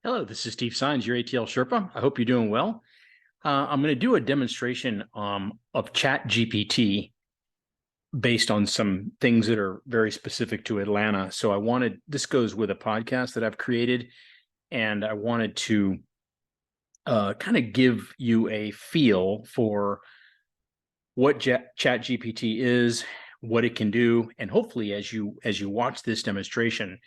Hello, this is Steve Sines, your ATL Sherpa. I hope you're doing well. I'm going to do a demonstration of ChatGPT based on some things that are very specific to Atlanta. So this goes with a podcast that I've created, and I wanted to kind of give you a feel for what ChatGPT is, what it can do, and hopefully as you watch this demonstration,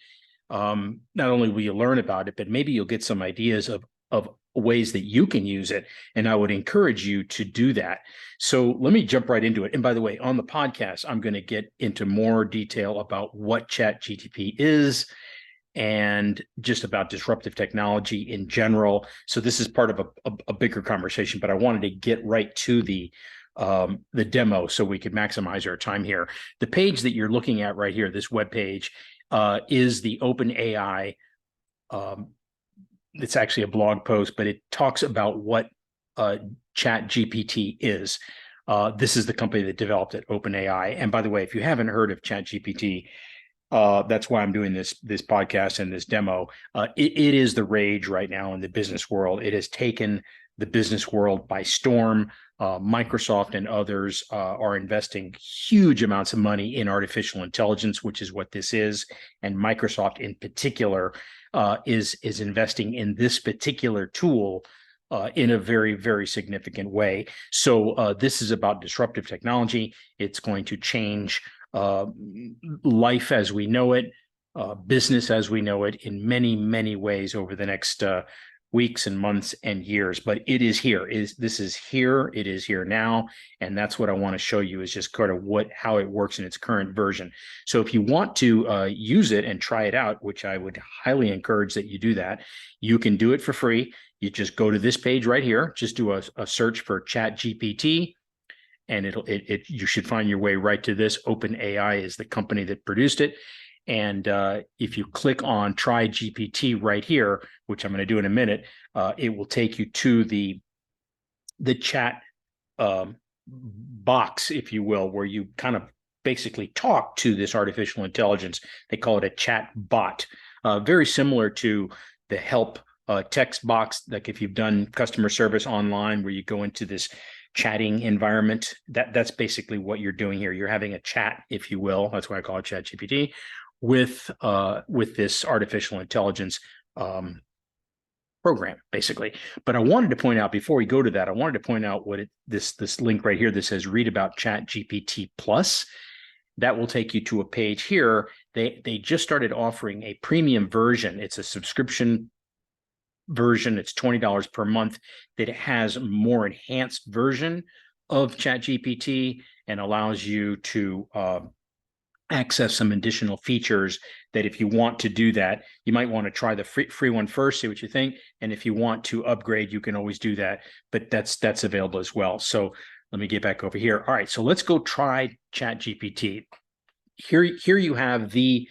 not only will you learn about it, but maybe you'll get some ideas of ways that you can use it. And I would encourage you to do that. So let me jump right into it. And by the way, on the podcast, I'm going to get into more detail about what ChatGPT is and just about disruptive technology in general. So this is part of a bigger conversation, but I wanted to get right to the demo so we could maximize our time here. The page that you're looking at right here, this web page, is the OpenAI. It's actually a blog post, but it talks about what ChatGPT is. This is the company that developed it, OpenAI. And by the way, if you haven't heard of ChatGPT, that's why I'm doing this podcast and this demo. It is the rage right now in the business world. It has taken the business world by storm. Microsoft and others are investing huge amounts of money in artificial intelligence, which is what this is. And Microsoft in particular is investing in this particular tool in a very, very significant way. So this is about disruptive technology. It's going to change life as we know it, business as we know it in many, many ways over the next weeks and months and years. But it is here. This is here. It is here now. And that's what I want to show you, is just kind of how it works in its current version. So if you want to use it and try it out, which I would highly encourage that you do that, you can do it for free. You just go to this page right here, just do a search for ChatGPT, and you should find your way right to this. OpenAI is the company that produced it. And if you click on Try GPT right here, which I'm going to do in a minute, it will take you to the chat box, if you will, where you kind of basically talk to this artificial intelligence. They call it a chat bot, very similar to the help text box, like if you've done customer service online, where you go into this chatting environment. That's basically what you're doing here. You're having a chat, if you will. That's why I call it ChatGPT, with this artificial intelligence program, basically. But I wanted to point out, before we go to that, I wanted to point out what this link right here that says read about ChatGPT Plus. That will take you to a page here. They just started offering a premium version. It's a subscription version. It's $20 per month, that it has a more enhanced version of ChatGPT and allows you to access some additional features that, if you want to do that, you might want to try the free one first, see what you think. And if you want to upgrade, you can always do that, but that's available as well. So let me get back over here. All right, so let's go try ChatGPT. Here you have the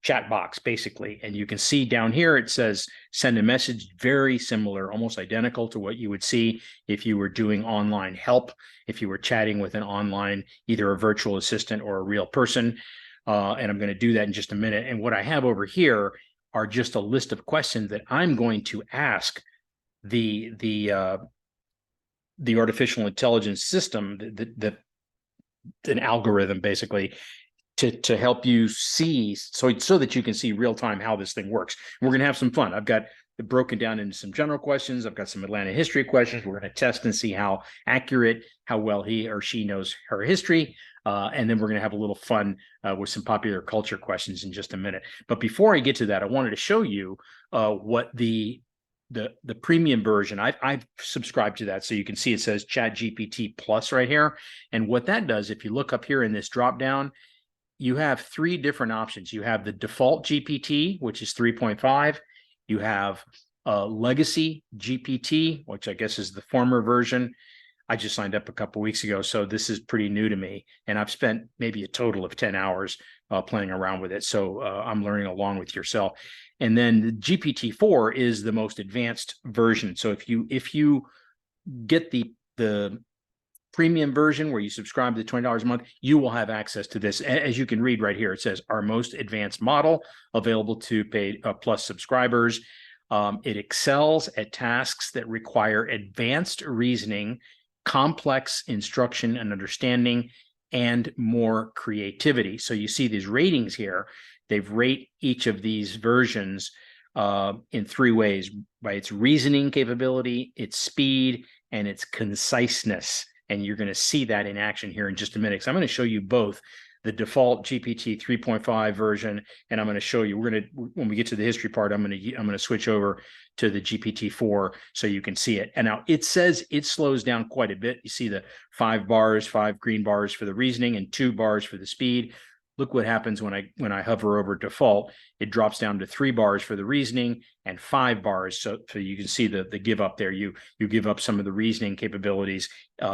chat box, basically, and you can see down here it says send a message. Very similar, almost identical to what you would see if you were doing online help, if you were chatting with an online, either a virtual assistant or a real person. And I'm going to do that in just a minute. And what I have over here are just a list of questions that I'm going to ask the artificial intelligence system, an algorithm, basically, to help you see, so that you can see real time how this thing works. And we're going to have some fun. I've got it broken down into some general questions. I've got some Atlanta history questions. We're going to test and see how accurate, how well he or she knows her history. And then we're going to have a little fun with some popular culture questions in just a minute. But before I get to that, I wanted to show you what the premium version, I've subscribed to that. So you can see it says ChatGPT Plus right here. And what that does, if you look up here in this drop down, you have three different options. You have the default GPT, which is 3.5. You have Legacy GPT, which I guess is the former version. I just signed up a couple of weeks ago, so this is pretty new to me. And I've spent maybe a total of 10 hours playing around with it. So I'm learning along with yourself. And then the GPT-4 is the most advanced version. So if you get the premium version, where you subscribe to $20 a month, you will have access to this. As you can read right here, it says our most advanced model available to paid plus subscribers. It excels at tasks that require advanced reasoning, complex instruction and understanding, and more creativity. So you see these ratings here. They've rate each of these versions in three ways: by its reasoning capability, its speed, and its conciseness. And you're going to see that in action here in just a minute. So I'm going to show you both the default GPT 3.5 version, and I'm going to show you. When we get to the history part, I'm going to switch over to the GPT-4 so you can see it. And now it says it slows down quite a bit. You see the 5 green bars for the reasoning and 2 bars for the speed. Look what happens when I hover over default. It drops down to 3 bars for the reasoning and 5 bars. So you can see the give up there. You give up some of the reasoning capabilities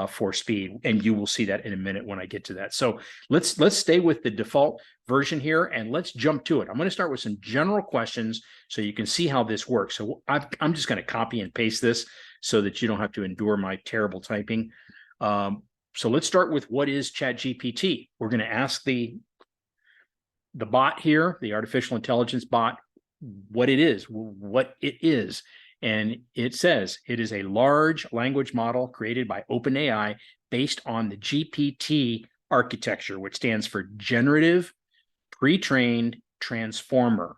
for speed, and you will see that in a minute when I get to that. So let's stay with the default version here, and let's jump to it. I'm going to start with some general questions so you can see how this works. So I'm just going to copy and paste this so that you don't have to endure my terrible typing. So let's start with, what is ChatGPT? We're going to ask the bot here, the artificial intelligence bot, what it is. And it says it is a large language model created by OpenAI based on the GPT architecture, which stands for Generative Pre-trained Transformer.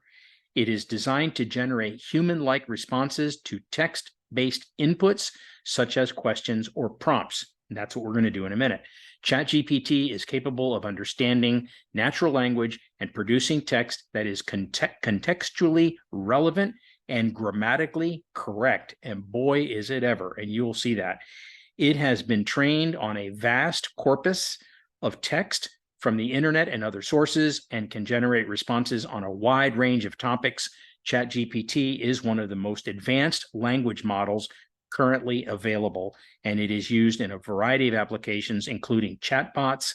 It is designed to generate human-like responses to text-based inputs, such as questions or prompts. And that's what we're going to do in a minute. ChatGPT is capable of understanding natural language and producing text that is contextually relevant and grammatically correct. And boy, is it ever. And you will see that. It has been trained on a vast corpus of text from the internet and other sources and can generate responses on a wide range of topics. ChatGPT is one of the most advanced language models currently available, and it is used in a variety of applications, including chatbots,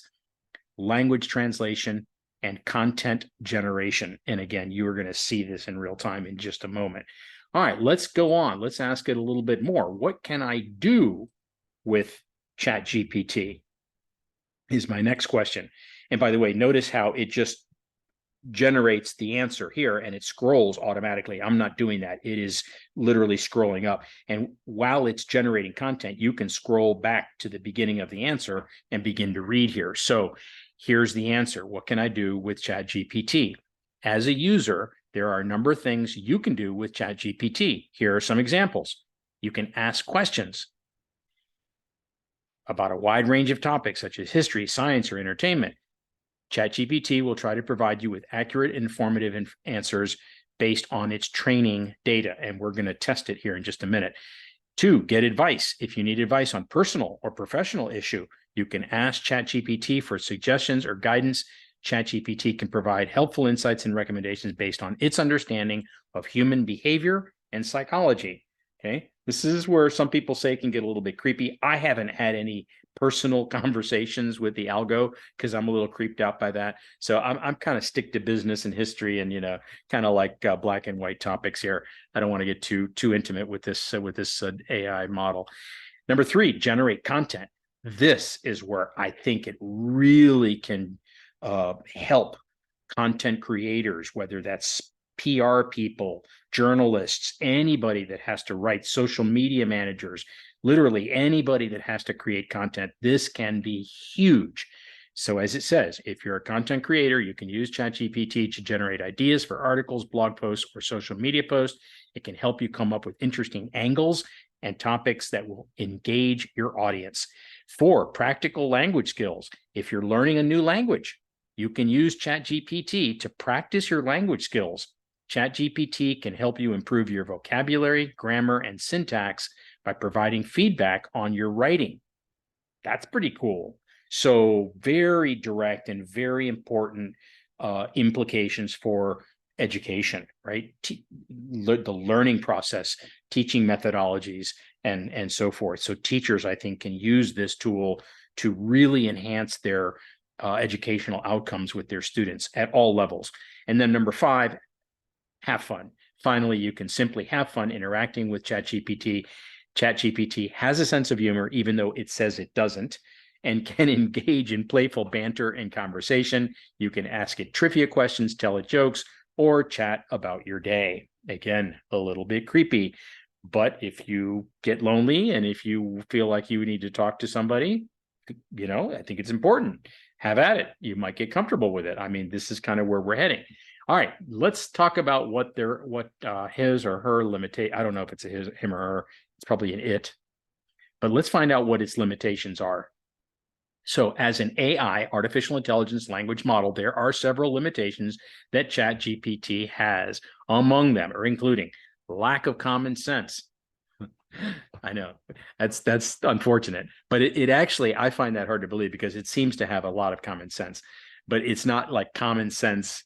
language translation, and content generation. And again, you are going to see this in real time in just a moment. All right, let's go on. Let's ask it a little bit more. What can I do with ChatGPT is my next question. And by the way, notice how it just generates the answer here and it scrolls automatically. I'm not doing that. It is literally scrolling up. And while it's generating content, you can scroll back to the beginning of the answer and begin to read here. So here's the answer. What can I do with ChatGPT? As a user, there are a number of things you can do with ChatGPT. Here are some examples. You can ask questions about a wide range of topics such as history, science, or entertainment. ChatGPT will try to provide you with accurate, informative answers based on its training data, and we're going to test it here in just a minute. 2, get advice. If you need advice on personal or professional issue, you can ask ChatGPT for suggestions or guidance. ChatGPT can provide helpful insights and recommendations based on its understanding of human behavior and psychology. Okay, this is where some people say it can get a little bit creepy. I haven't had any personal conversations with the algo because I'm a little creeped out by that. So I'm kind of stick to business and history and, kind of like black and white topics here. I don't want to get too intimate with this AI model. Number 3, generate content. This is where I think it really can help content creators, whether that's PR people, journalists, anybody that has to write, social media managers, literally anybody that has to create content. This can be huge. So as it says, if you're a content creator, you can use ChatGPT to generate ideas for articles, blog posts, or social media posts. It can help you come up with interesting angles and topics that will engage your audience. 4, practical language skills. If you're learning a new language, you can use ChatGPT to practice your language skills. ChatGPT can help you improve your vocabulary, grammar, and syntax by providing feedback on your writing. That's pretty cool. So very direct and very important implications for education, right? The learning process, teaching methodologies, and so forth. So teachers, I think, can use this tool to really enhance their educational outcomes with their students at all levels. And then number 5, have fun. Finally, you can simply have fun interacting with ChatGPT. ChatGPT has a sense of humor, even though it says it doesn't, and can engage in playful banter and conversation. You can ask it trivia questions, tell it jokes, or chat about your day. Again, a little bit creepy, but if you get lonely and if you feel like you need to talk to somebody, I think it's important. Have at it. You might get comfortable with it. I mean, this is kind of where we're heading. All right, let's talk about what his or her limitation. I don't know if it's a him or her. It's probably an it, but let's find out what its limitations are. So, as an AI, artificial intelligence language model, there are several limitations that ChatGPT has. Among them are including lack of common sense. I know that's unfortunate, but it actually, I find that hard to believe because it seems to have a lot of common sense, but it's not like common sense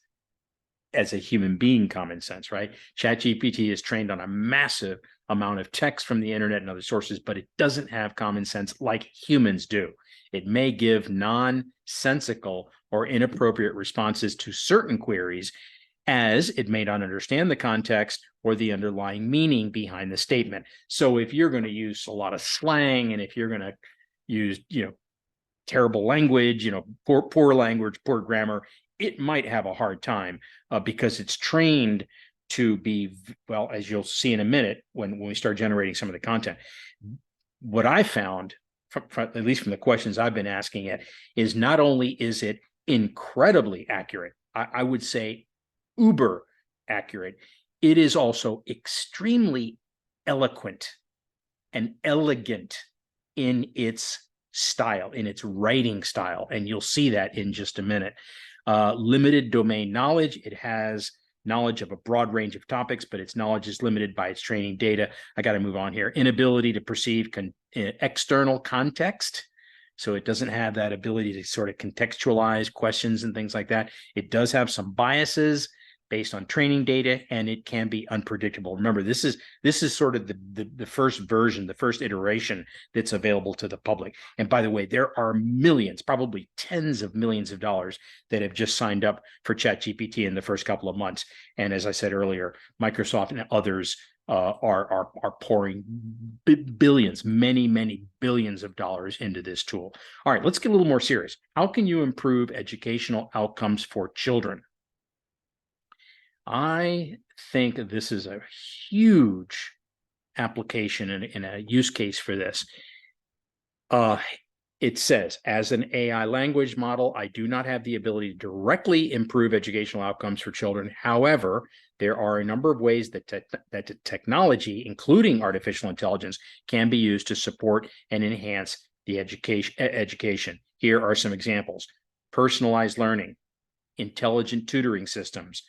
as a human being common sense, right? ChatGPT is trained on a massive amount of text from the internet and other sources, but it doesn't have common sense like humans do. It may give nonsensical or inappropriate responses to certain queries, as it may not understand the context or the underlying meaning behind the statement. So if you're going to use a lot of slang, and if you're going to use, terrible language, poor language, poor grammar, it might have a hard time because it's trained to be, well, as you'll see in a minute when we start generating some of the content. What I found, at least from the questions I've been asking it, is not only is it incredibly accurate, I would say uber accurate, it is also extremely eloquent and elegant in its style, in its writing style. And you'll see that in just a minute. Limited domain knowledge. It has knowledge of a broad range of topics, but its knowledge is limited by its training data. I got to move on here. Inability to perceive external context. So it doesn't have that ability to sort of contextualize questions and things like that. It does have some biases based on training data, and it can be unpredictable. Remember, this is sort of the first version, the first iteration that's available to the public. And by the way, there are millions, probably tens of millions of dollars that have just signed up for ChatGPT in the first couple of months. And as I said earlier, Microsoft and others are pouring billions, many billions of dollars into this tool. All right, let's get a little more serious. How can you improve educational outcomes for children? I think this is a huge application and a use case for this. It says, as an AI language model, I do not have the ability to directly improve educational outcomes for children. However, there are a number of ways that technology, including artificial intelligence, can be used to support and enhance the education. Here are some examples: personalized learning, intelligent tutoring systems,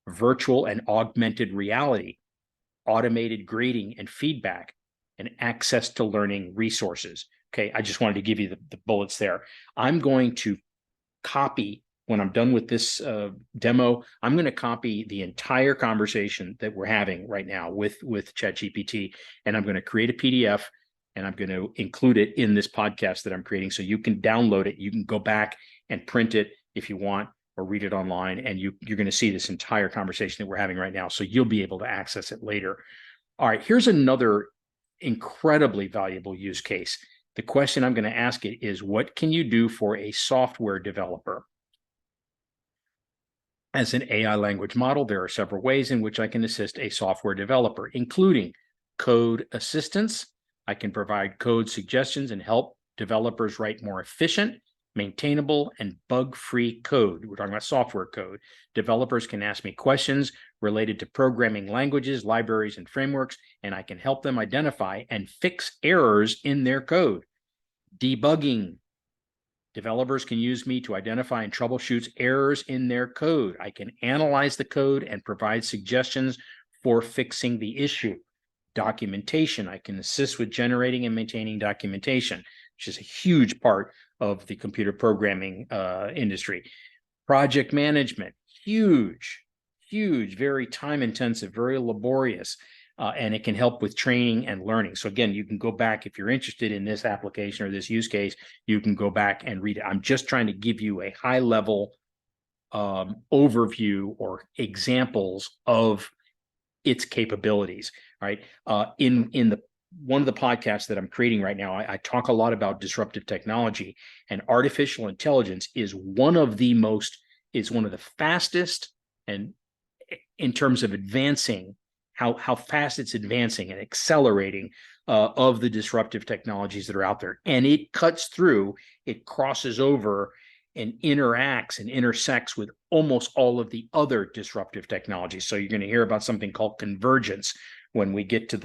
virtual and augmented reality, automated grading and feedback, and access to learning resources. Okay, I just wanted to give you the bullets there. I'm going to copy, when I'm done with this demo, I'm going to copy the entire conversation that we're having right now with ChatGPT, and I'm going to create a PDF, and I'm going to include it in this podcast that I'm creating, so you can download it. You can go back and print it if you want, or read it online, and you're going to see this entire conversation that we're having right now, so you'll be able to access it later. All right, here's another incredibly valuable use case. The question I'm going to ask it is, what can you do for a software developer? As an AI language model, there are several ways in which I can assist a software developer, including code assistance. I can provide code suggestions and help developers write more efficient, maintainable, and bug-free code. We're talking about software code. Developers can ask me questions related to programming languages, libraries, and frameworks, and I can help them identify and fix errors in their code. Debugging. Developers can use me to identify and troubleshoot errors in their code. I can analyze the code and provide suggestions for fixing the issue. Documentation. I can assist with generating and maintaining documentation, which is a huge part of the computer programming industry. Project management, huge, very time intensive, very laborious, and it can help with training and learning. So again, you can go back, if you're interested in this application or this use case, you can go back and read it. I'm just trying to give you a high level overview or examples of its capabilities. Right? In the one of the podcasts that I'm creating right now, I talk a lot about disruptive technology, and artificial intelligence is one of the fastest and in terms of advancing, how fast it's advancing and accelerating of the disruptive technologies that are out there. And it cuts through, it crosses over and interacts and intersects with almost all of the other disruptive technologies. So you're going to hear about something called convergence when we get to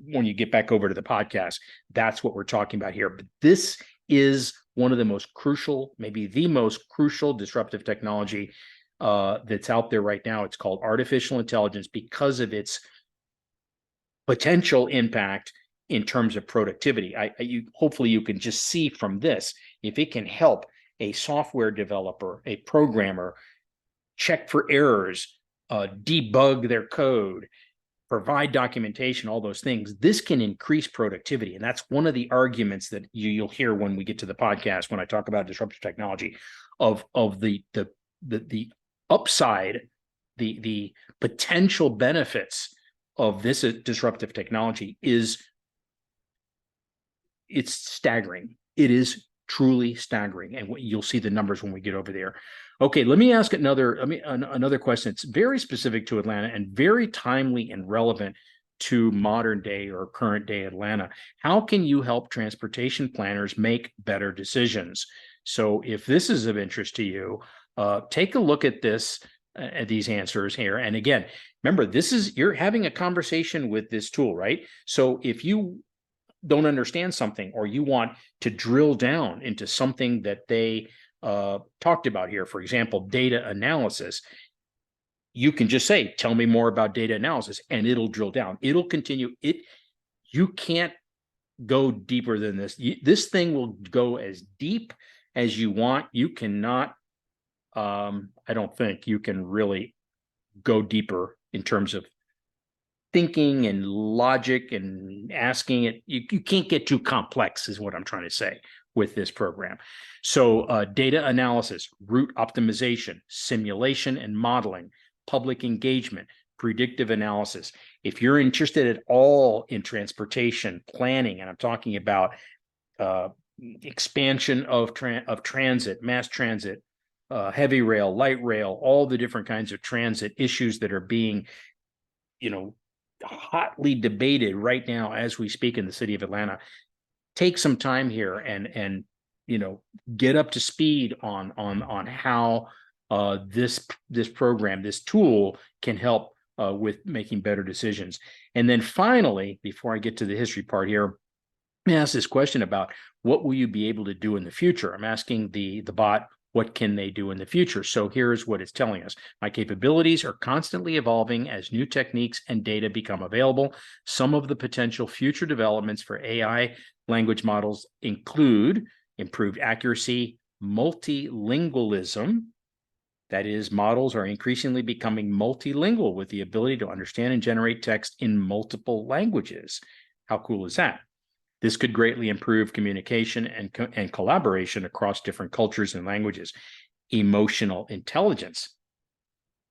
when you get back over to the podcast. That's what we're talking about here. But this is one of the most crucial, maybe the most crucial disruptive technology that's out there right now. It's called artificial intelligence because of its potential impact in terms of productivity. Hopefully you can just see from this, if it can help a software developer, a programmer, check for errors, debug their code, provide documentation, all those things, this can increase productivity. And that's one of the arguments that you'll hear when we get to the podcast, when I talk about disruptive technology, of the upside, the potential benefits of this disruptive technology it's staggering. It is truly staggering. And you'll see the numbers when we get over there. Okay, let me ask another question. It's very specific to Atlanta and very timely and relevant to modern day or current day Atlanta. How can you help transportation planners make better decisions? So if this is of interest to you, take a look at these answers here. And again, remember, you're having a conversation with this tool, right? So if you don't understand something, or you want to drill down into something that they talked about here, for example, data analysis, you can just say, tell me more about data analysis, and it'll drill down. It'll continue. You can't go deeper than this. This thing will go as deep as you want. You cannot, I don't think you can really go deeper in terms of thinking and logic and asking it. You can't get too complex, is what I'm trying to say with this program. So data analysis, route optimization, simulation and modeling, public engagement, predictive analysis. If you're interested at all in transportation planning, and I'm talking about expansion of transit, mass transit, heavy rail, light rail, all the different kinds of transit issues that are being, hotly debated right now as we speak in the city of Atlanta, take some time here and get up to speed on how this program, this tool, can help with making better decisions. And then finally, before I get to the history part here, let me ask this question about what will you be able to do in the future? I'm asking the bot, what can they do in the future? So here's what it's telling us. My capabilities are constantly evolving as new techniques and data become available. Some of the potential future developments for AI language models include improved accuracy, multilingualism. That is, models are increasingly becoming multilingual with the ability to understand and generate text in multiple languages. How cool is that? This could greatly improve communication and collaboration across different cultures and languages. Emotional intelligence,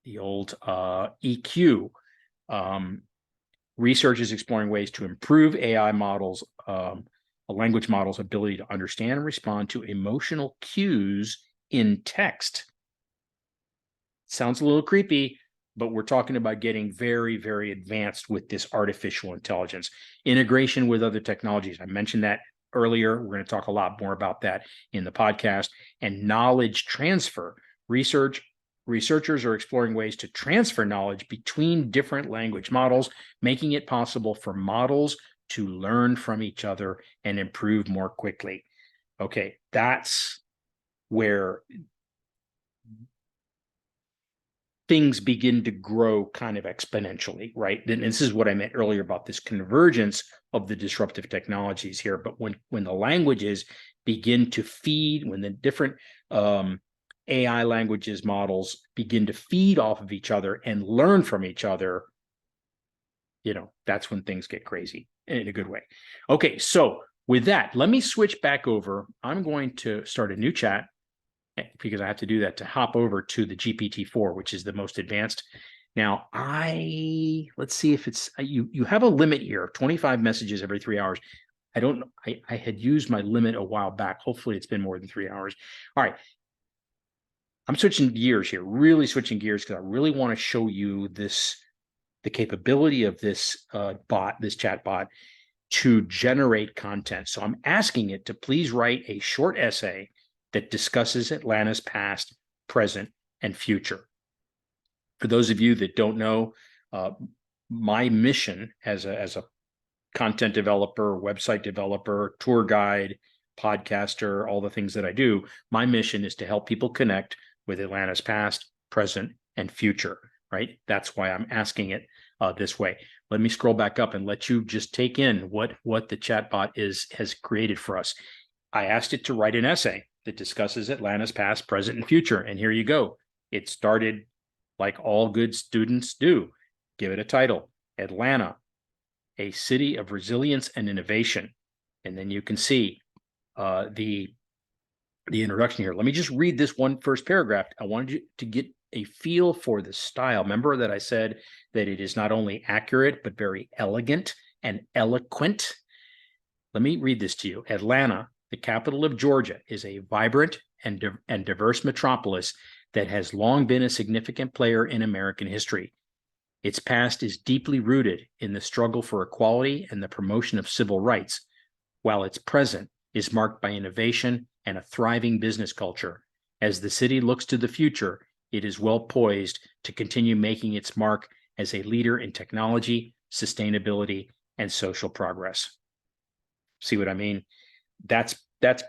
the old EQ. Research is exploring ways to improve AI models, language models' ability to understand and respond to emotional cues in text. Sounds a little creepy, but we're talking about getting very, very advanced with this artificial intelligence. Integration with other technologies. I mentioned that earlier. We're going to talk a lot more about that in the podcast. And knowledge transfer. Researchers are exploring ways to transfer knowledge between different language models, making it possible for models to learn from each other and improve more quickly. Okay, that's where things begin to grow kind of exponentially, right? And this is what I meant earlier about this convergence of the disruptive technologies here. But when the languages begin to feed, when the different AI languages models begin to feed off of each other and learn from each other, that's when things get crazy in a good way. Okay, so with that, let me switch back over. I'm going to start a new chat, because I have to do that to hop over to the GPT-4, which is the most advanced. Now, let's see if it's, you have a limit here of 25 messages every 3 hours. I don't know. I had used my limit a while back. Hopefully it's been more than 3 hours. All right. I'm switching gears here, really switching gears, because I really want to show you the capability of this this chat bot to generate content. So I'm asking it to please write a short essay that discusses Atlanta's past, present, and future. For those of you that don't know, my mission as a content developer, website developer, tour guide, podcaster, all the things that I do, my mission is to help people connect with Atlanta's past, present, and future, right? That's why I'm asking it this way. Let me scroll back up and let you just take in what the chatbot has created for us. I asked it to write an essay that discusses Atlanta's past, present, and future. And here you go. It started like all good students do. Give it a title, Atlanta, a city of resilience and innovation. And then you can see the introduction here. Let me just read this one first paragraph. I wanted you to get a feel for the style. Remember that I said that it is not only accurate, but very elegant and eloquent. Let me read this to you. Atlanta, the capital of Georgia, is a vibrant and diverse metropolis that has long been a significant player in American history. Its past is deeply rooted in the struggle for equality and the promotion of civil rights, while its present is marked by innovation and a thriving business culture. As the city looks to the future, it is well poised to continue making its mark as a leader in technology, sustainability, and social progress. See what I mean? That's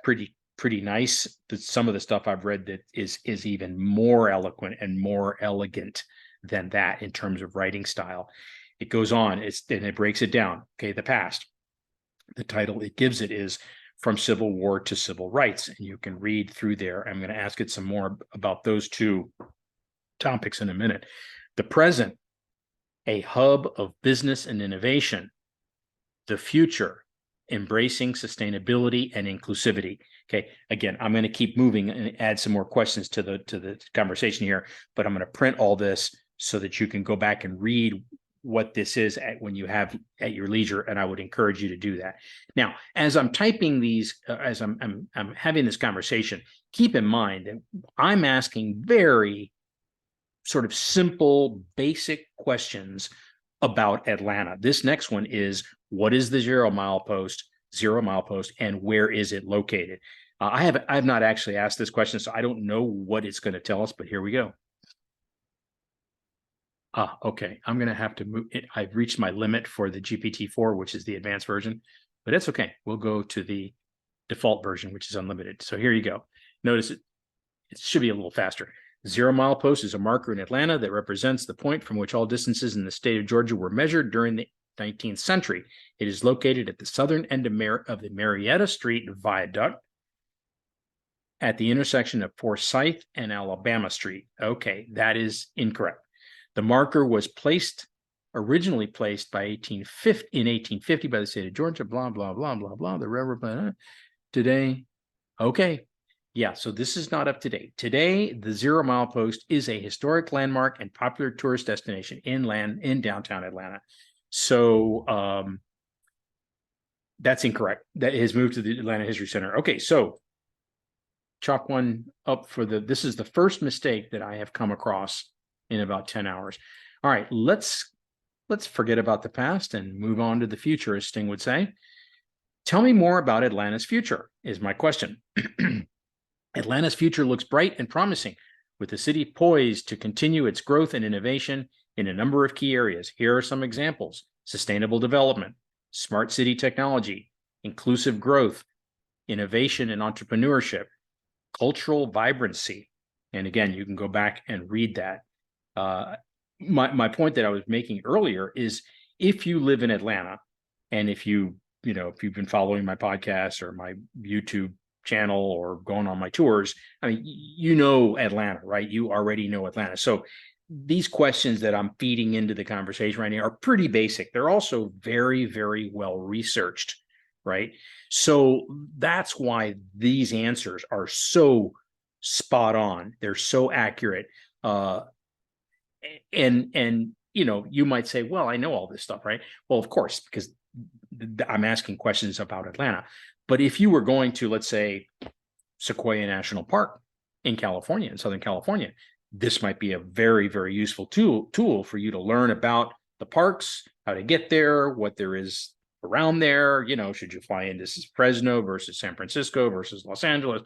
pretty nice. But some of the stuff I've read that is even more eloquent and more elegant than that in terms of writing style. It goes on, and it breaks it down. Okay, the past. The title it gives it is From Civil War to Civil Rights, and you can read through there. I'm going to ask it some more about those two topics in a minute. The present, a hub of business and innovation. The future, embracing sustainability and inclusivity. Okay, again, I'm going to keep moving and add some more questions to the conversation here, but I'm going to print all this so that you can go back and read what this is when you have at your leisure, and I would encourage you to do that. Now, as I'm typing these, as I'm having this conversation, keep in mind that I'm asking very sort of simple, basic questions about Atlanta. This next one is, what is the 0 mile post, and where is it located? I have not actually asked this question, so I don't know what it's going to tell us, but here we go. Okay, I'm going to have to move it. I've reached my limit for the GPT-4, which is the advanced version, but it's okay. We'll go to the default version, which is unlimited. So here you go. Notice it should be a little faster. 0 mile post is a marker in Atlanta that represents the point from which all distances in the state of Georgia were measured during the 19th century. It is located at the southern end of the Marietta Street Viaduct at the intersection of Forsyth and Alabama Street. Okay, that is incorrect. The marker was originally placed in 1850 by the state of Georgia, blah, blah, blah, blah, blah, the railroad, today. Okay, yeah, so this is not up to date. Today, the 0 mile post is a historic landmark and popular tourist destination in downtown Atlanta. So that's incorrect. That has moved to the Atlanta History Center. Okay, so chalk one up for this is the first mistake that I have come across in about 10 hours. All right, let's forget about the past and move on to the future, as Sting would say. Tell me more about Atlanta's future, is my question. Atlanta's future looks bright and promising, with the city poised to continue its growth and innovation in a number of key areas. Here are some examples: sustainable development, smart city technology, inclusive growth, innovation and entrepreneurship, cultural vibrancy. And again, you can go back and read that. My point that I was making earlier is, if you live in Atlanta, and if you've been following my podcast or my YouTube channel or going on my tours, I mean, you know Atlanta, right? You already know Atlanta. So these questions that I'm feeding into the conversation right now are pretty basic. They're also very, very well researched, right? So that's why these answers are so spot on. They're so accurate. And you might say, well, I know all this stuff, right? Well, of course, because I'm asking questions about Atlanta. But if you were going to, let's say, Sequoia National Park, in California, in Southern California. This might be a very, very useful tool for you to learn about the parks, how to get there, what there is around there. Should you fly into Fresno versus San Francisco versus Los Angeles,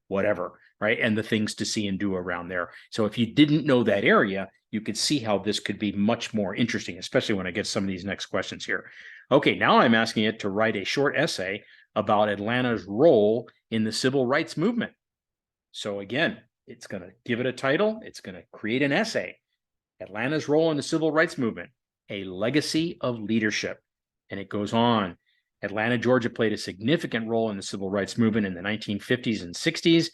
whatever, right? And the things to see and do around there. So if you didn't know that area, you could see how this could be much more interesting, especially when I get some of these next questions here. Okay, now I'm asking it to write a short essay about Atlanta's role in the civil rights movement. So again, it's going to give it a title. It's going to create an essay. Atlanta's role in the civil rights movement, a legacy of leadership. And it goes on. Atlanta, Georgia played a significant role in the civil rights movement in the 1950s and 60s.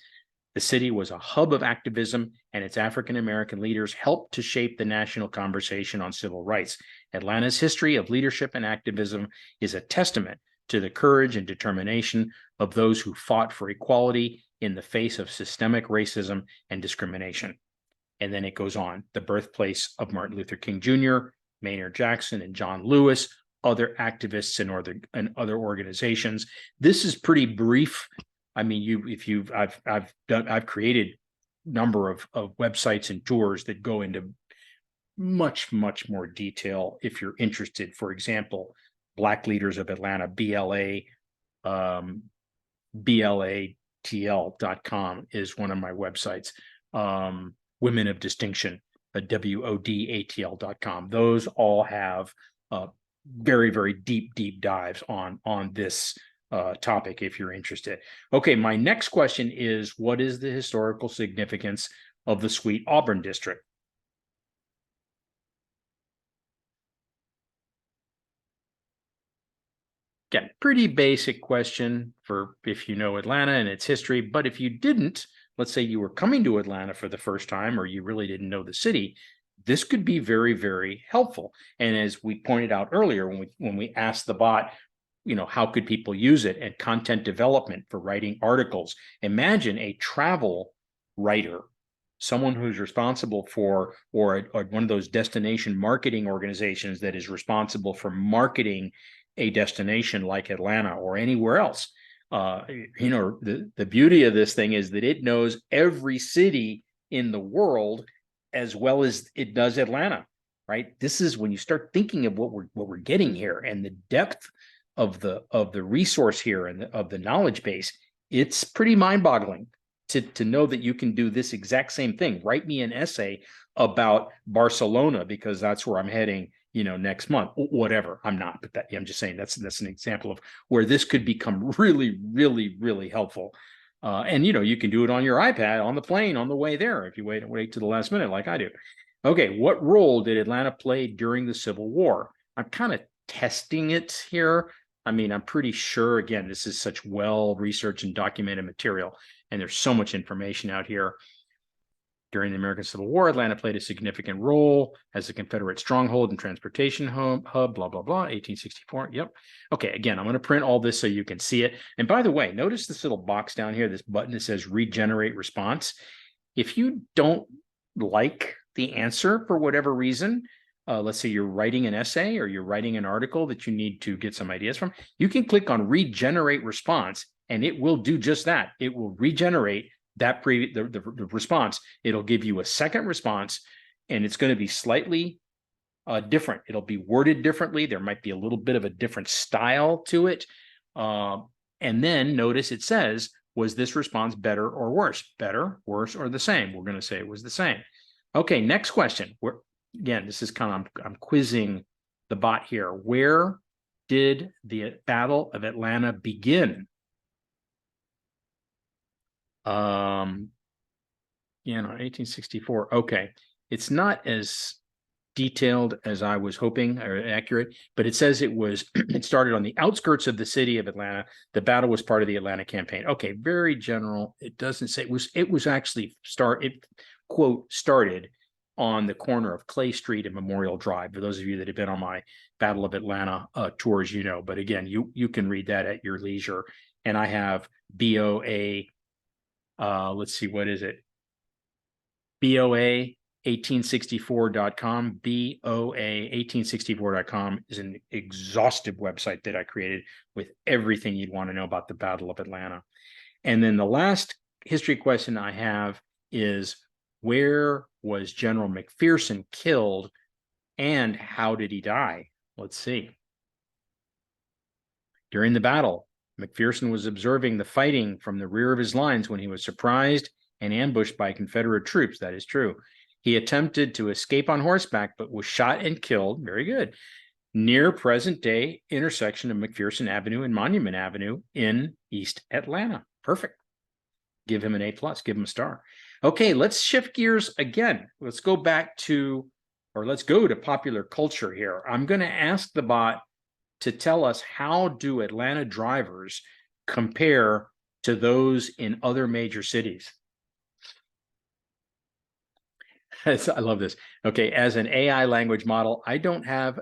The city was a hub of activism, and its African-American leaders helped to shape the national conversation on civil rights. Atlanta's history of leadership and activism is a testament to the courage and determination of those who fought for equality in the face of systemic racism and discrimination. And then it goes on, the birthplace of Martin Luther King Jr., Maynard Jackson, and John Lewis, other activists and other organizations. This is pretty brief. I mean, I've created a number of websites and tours that go into much, much more detail if you're interested. For example, Black Leaders of Atlanta, BLATL.com is one of my websites. Women of Distinction, WODATL.com. Those all have very, very deep dives on this topic if you're interested. Okay, my next question is, what is the historical significance of the Sweet Auburn District? Again, pretty basic question for if you know Atlanta and its history, but if you didn't, let's say you were coming to Atlanta for the first time or you really didn't know the city, this could be very, very helpful. And as we pointed out earlier, when we asked the bot, how could people use it, and content development for writing articles. Imagine a travel writer, someone who's responsible for, or one of those destination marketing organizations that is responsible for marketing a destination like Atlanta or anywhere else. The beauty of this thing is that it knows every city in the world as well as it does Atlanta, right? This is when you start thinking of what we're getting here and the depth of the resource here and of the knowledge base. It's pretty mind-boggling to know that you can do this exact same thing. Write me an essay about Barcelona because that's where I'm heading, next month, whatever. I'm not, but I'm just saying that's an example of where this could become really, really, really helpful. And you can do it on your iPad, on the plane, on the way there, if you wait to the last minute like I do. Okay, what role did Atlanta play during the Civil War? I'm kind of testing it here. I mean, I'm pretty sure, again, this is such well-researched and documented material, and there's so much information out here. During the American Civil War, Atlanta played a significant role as a Confederate stronghold and transportation hub, blah, blah, blah, 1864. Yep. Okay, again, I'm going to print all this so you can see it. And by the way, notice this little box down here, this button that says regenerate response. If you don't like the answer for whatever reason, let's say you're writing an essay or you're writing an article that you need to get some ideas from, you can click on regenerate response and it will do just that. It will regenerate that the response. It'll give you a second response, and it's going to be slightly different. It'll be worded differently. There might be a little bit of a different style to it. And then notice it says, was this response better or worse? Better, worse, or the same? We're going to say it was the same. Okay, next question. Again, this is kind of, I'm quizzing the bot here. Where did the Battle of Atlanta begin? 1864. Okay, it's not as detailed as I was hoping, or accurate, but it says it started on the outskirts of the city of Atlanta. The battle was part of the Atlanta campaign. Okay, very general. It doesn't say it was actually started on the corner of Clay Street and Memorial Drive. For those of you that have been on my Battle of Atlanta tours, but again, you can read that at your leisure. And I have BOA. Let's see, what is it? BOA1864.com. BOA1864.com is an exhaustive website that I created with everything you'd want to know about the Battle of Atlanta. And then the last history question I have is, where was General McPherson killed and how did he die? Let's see. During the battle, McPherson was observing the fighting from the rear of his lines when he was surprised and ambushed by Confederate troops. That is true. He attempted to escape on horseback, but was shot and killed. Very good. Near present-day intersection of McPherson Avenue and Monument Avenue in East Atlanta. Perfect. Give him an A+, give him a star. Okay, let's shift gears again. Let's go back to, or let's go to popular culture here. I'm going to ask the bot to tell us, how do Atlanta drivers compare to those in other major cities? I love this. Okay, as an AI language model, I don't have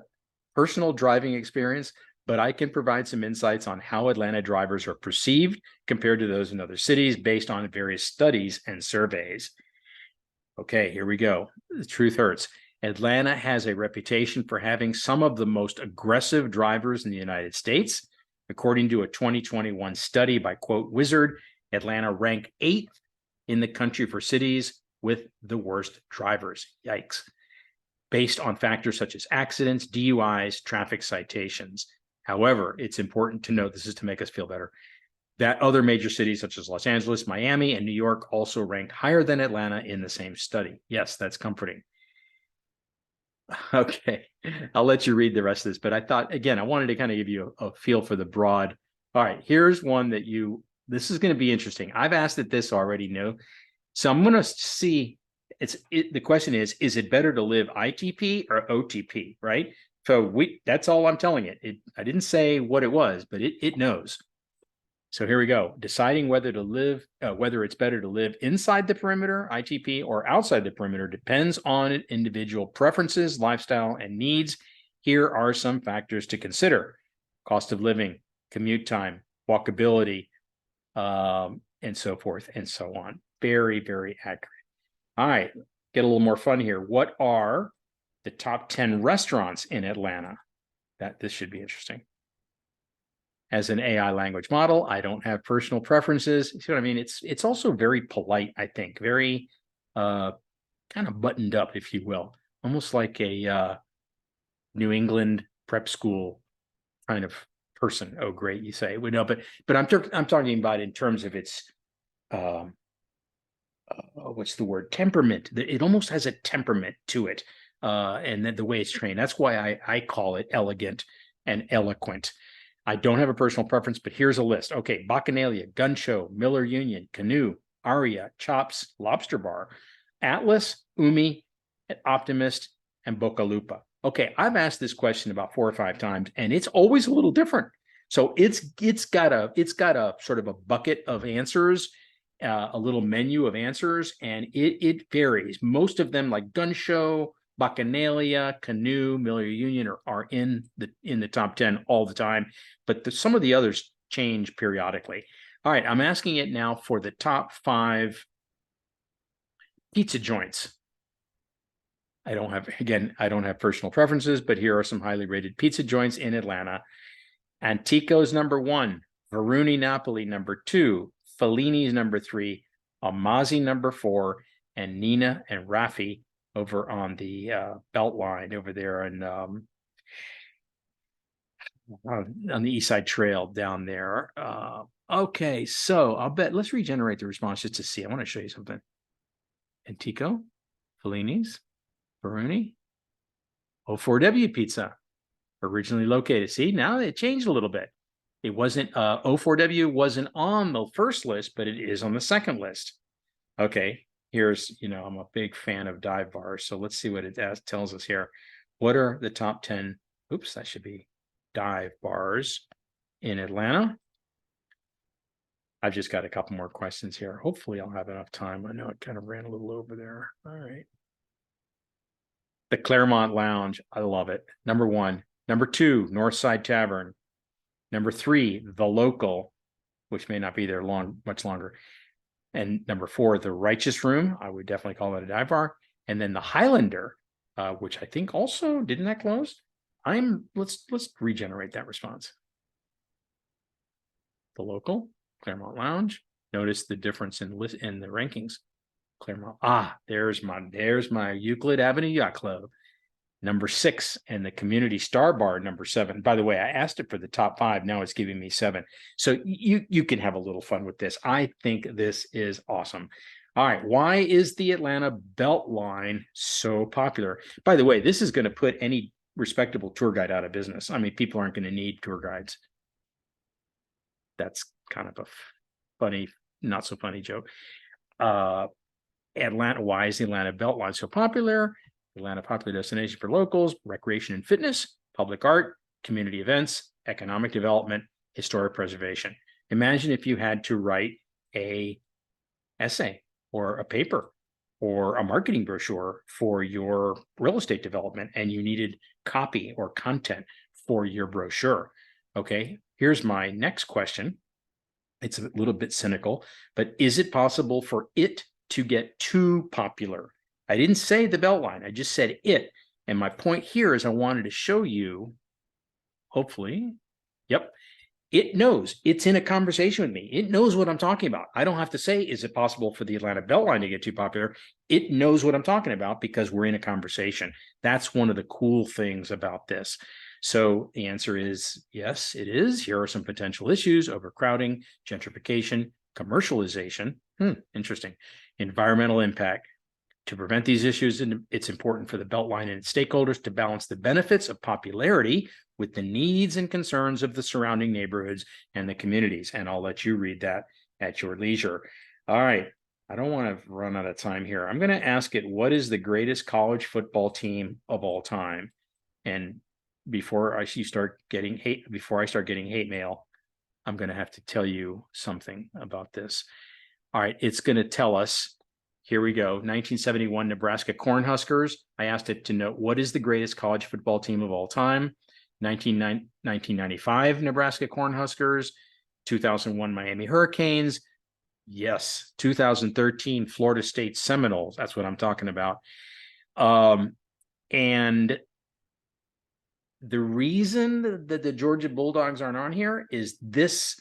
personal driving experience, but I can provide some insights on how Atlanta drivers are perceived compared to those in other cities based on various studies and surveys. Okay, here we go. The truth hurts. Atlanta has a reputation for having some of the most aggressive drivers in the United States. According to a 2021 study by Quote Wizard, Atlanta ranked 8th in the country for cities with the worst drivers. Yikes. Based on factors such as accidents, DUIs, traffic citations. However, it's important to note, this is to make us feel better, that other major cities such as Los Angeles, Miami, and New York also ranked higher than Atlanta in the same study. Yes, that's comforting. Okay, I'll let you read the rest of this, but I thought, again, I wanted to kind of give you a feel for the broad. All right, here's one that this is going to be interesting. I've asked it this already, no? So I'm going to see, the question is it better to live ITP or OTP, right? So that's all I'm telling it. I didn't say what it was, but it knows. So here we go. Deciding whether it's better to live inside the perimeter, ITP, or outside the perimeter depends on individual preferences, lifestyle, and needs. Here are some factors to consider: cost of living, commute time, walkability, and so forth and so on. Very, very accurate. All right, get a little more fun here. What are the top 10 restaurants in Atlanta? This should be interesting. As an AI language model, I don't have personal preferences. You see what I mean? It's also very polite, I think, very kind of buttoned up, if you will, almost like a New England prep school kind of person. Oh, great, you say. We know, but I'm talking about in terms of its what's the word? Temperament. It almost has a temperament to it, and then the way it's trained. That's why I call it elegant and eloquent. I don't have a personal preference, but here's a list. Okay, Bacchanalia, Gun Show, Miller Union, Canoe, Aria, Chops, Lobster Bar, Atlas, Umi, Optimist, and Boca Lupa. Okay, I've asked this question about 4 or 5 times, and it's always a little different. So it's got a sort of a bucket of answers, a little menu of answers, and it varies. Most of them, like Gun Show, Bacchanalia, Canoe, Miller Union, are in the top 10 all the time, but some of the others change periodically. All right, I'm asking it now for the top 5 pizza joints. I don't have personal preferences, but here are some highly rated pizza joints in Atlanta. Antico's number 1, Veruni Napoli number 2, Fellini's number 3, Amazi number 4, and Nina and Raffi over on the Beltline over there on the East Side Trail down there. Okay, so let's regenerate the response just to see. I want to show you something. Antico, Fellini's, Veruni, O4W Pizza, originally located. See, now it changed a little bit. It wasn't, O4W wasn't on the first list, but it is on the second list. Okay, here's, I'm a big fan of dive bars, so let's see what it tells us here. What are the top 10, oops, that should be dive bars in Atlanta? I've just got a couple more questions here. Hopefully I'll have enough time. I know it kind of ran a little over there. All right. The Claremont Lounge, I love it. Number 1. Number 2, Northside Tavern. Number 3, The Local, which may not be there much longer. And number 4, The Righteous Room. I would definitely call that a dive bar. And then the Highlander, which I think also, didn't that close? Let's regenerate that response. The Local, Claremont Lounge. Notice the difference in the rankings. Claremont. There's my Euclid Avenue Yacht Club. Number 6, and the Community Star Bar, number 7. By the way, I asked it for the top 5. Now it's giving me 7. So you can have a little fun with this. I think this is awesome. All right. Why is the Atlanta Beltline so popular? By the way, this is going to put any respectable tour guide out of business. I mean, people aren't going to need tour guides. That's kind of a funny, not so funny joke. Atlanta, why is the Atlanta Beltline so popular? Atlanta, popular destination for locals, recreation and fitness, public art, community events, economic development, historic preservation. Imagine if you had to write a essay or a paper or a marketing brochure for your real estate development, and you needed copy or content for your brochure. Okay, here's my next question. It's a little bit cynical, but is it possible for it to get too popular? I didn't say the Beltline, I just said it. And my point here is I wanted to show you, hopefully, yep, it knows. It's in a conversation with me. It knows what I'm talking about. I don't have to say, is it possible for the Atlanta Beltline to get too popular? It knows what I'm talking about because we're in a conversation. That's one of the cool things about this. So the answer is yes, it is. Here are some potential issues: overcrowding, gentrification, commercialization. Interesting. Environmental impact. To prevent these issues, it's important for the Beltline and its stakeholders to balance the benefits of popularity with the needs and concerns of the surrounding neighborhoods and the communities. And I'll let you read that at your leisure. All right. I don't want to run out of time here. I'm going to ask it, what is the greatest college football team of all time? And before I start getting hate mail, I'm going to have to tell you something about this. All right. It's going to tell us, here we go. 1971 Nebraska Cornhuskers. I asked it to note, what is the greatest college football team of all time? 1995 Nebraska Cornhuskers. 2001 Miami Hurricanes. Yes. 2013 Florida State Seminoles. That's what I'm talking about. And the reason that the Georgia Bulldogs aren't on here is this: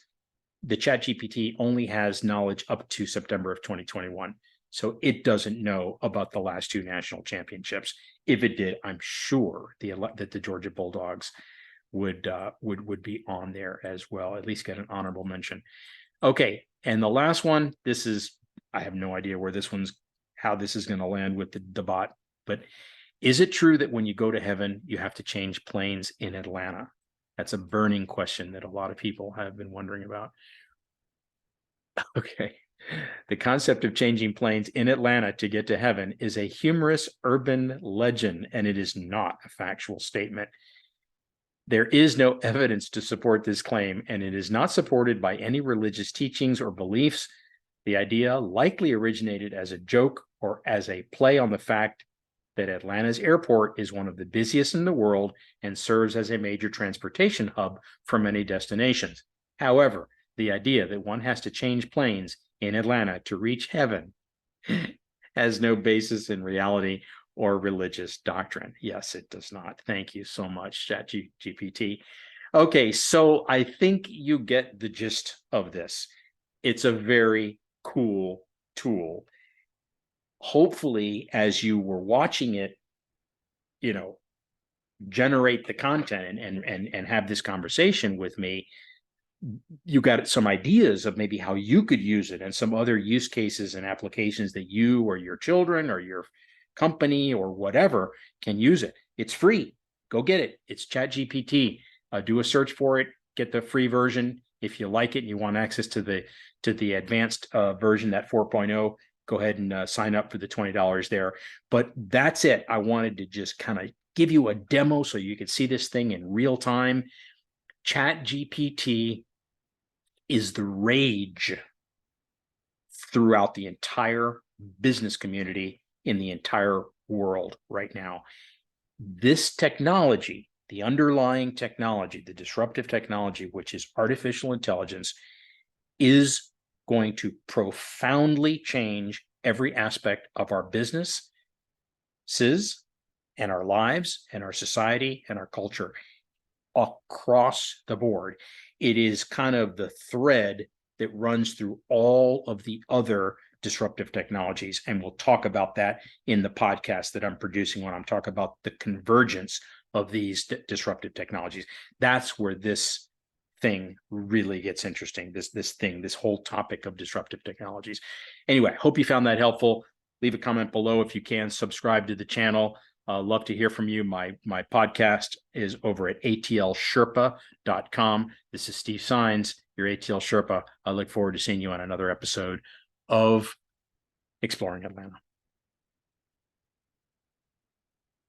the ChatGPT only has knowledge up to September of 2021. So it doesn't know about the last 2 national championships. If it did, I'm sure that the Georgia Bulldogs would be on there as well, at least get an honorable mention. Okay, and the last one, I have no idea how this is going to land with the bot, but is it true that when you go to heaven, you have to change planes in Atlanta? That's a burning question that a lot of people have been wondering about. Okay. The concept of changing planes in Atlanta to get to heaven is a humorous urban legend, and it is not a factual statement. There is no evidence to support this claim, and it is not supported by any religious teachings or beliefs. The idea likely originated as a joke or as a play on the fact that Atlanta's airport is one of the busiest in the world and serves as a major transportation hub for many destinations. However, the idea that one has to change planes in Atlanta to reach heaven has no basis in reality or religious doctrine. Yes, it does not. Thank you so much, ChatGPT. Okay, so I think you get the gist of this. It's a very cool tool. Hopefully, as you were watching it, generate the content and have this conversation with me, you got some ideas of maybe how you could use it and some other use cases and applications that you or your children or your company or whatever can use it. It's free. Go get it. It's ChatGPT. Do a search for it. Get the free version. If you like it and you want access to the advanced version, that 4.0, go ahead and sign up for the $20 there. But that's it. I wanted to just kind of give you a demo so you could see this thing in real time. ChatGPT is the rage throughout the entire business community in the entire world right now. This technology, the underlying technology, the disruptive technology, which is artificial intelligence, is going to profoundly change every aspect of our businesses and our lives and our society and our culture across the board. It is kind of the thread that runs through all of the other disruptive technologies. And we'll talk about that in the podcast that I'm producing when I'm talking about the convergence of these disruptive technologies. That's where this thing really gets interesting. This whole topic of disruptive technologies. Anyway, hope you found that helpful. Leave a comment below if you can. Subscribe to the channel. Love to hear from you. My podcast is over at ATLsherpa.com. This is Steve Sines, your ATL Sherpa. I look forward to seeing you on another episode of Exploring Atlanta.